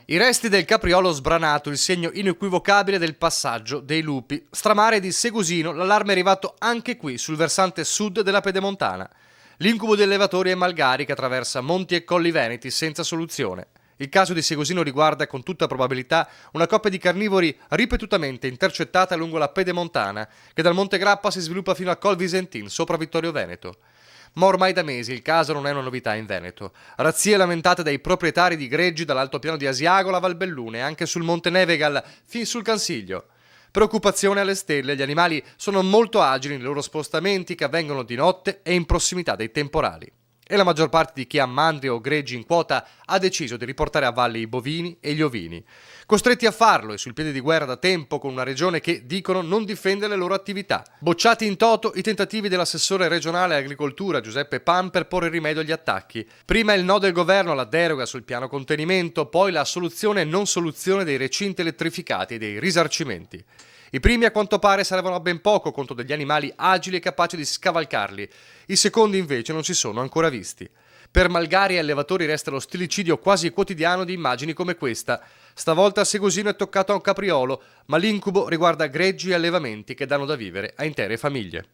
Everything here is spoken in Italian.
I resti del capriolo sbranato, il segno inequivocabile del passaggio dei lupi. Stramare di Segusino, l'allarme è arrivato anche qui, sul versante sud della Pedemontana. L'incubo di allevatori e malgari che attraversa monti e colli veneti senza soluzione. Il caso di Segusino riguarda con tutta probabilità una coppia di carnivori ripetutamente intercettata lungo la Pedemontana, che dal Monte Grappa si sviluppa fino a Col Visentin, sopra Vittorio Veneto. Ma ormai da mesi il caso non è una novità in Veneto. Razzie lamentate dai proprietari di greggi dall'altopiano di Asiago a Valbellune, anche sul Monte Nevegal, fin sul Cansiglio. Preoccupazione alle stelle, gli animali sono molto agili nei loro spostamenti che avvengono di notte e in prossimità dei temporali. E la maggior parte di chi ha mandrie o greggi in quota ha deciso di riportare a valle i bovini e gli ovini. Costretti a farlo e sul piede di guerra da tempo con una regione che, dicono, non difende le loro attività. Bocciati in toto i tentativi dell'assessore regionale agricoltura Giuseppe Pan per porre rimedio agli attacchi. Prima il no del governo alla deroga sul piano contenimento, poi la soluzione e non soluzione dei recinti elettrificati e dei risarcimenti. I primi a quanto pare servono a ben poco contro degli animali agili e capaci di scavalcarli, i secondi invece non si sono ancora visti. Per malgari e allevatori resta lo stillicidio quasi quotidiano di immagini come questa. Stavolta a Segusino è toccato a un capriolo, ma l'incubo riguarda greggi e allevamenti che danno da vivere a intere famiglie.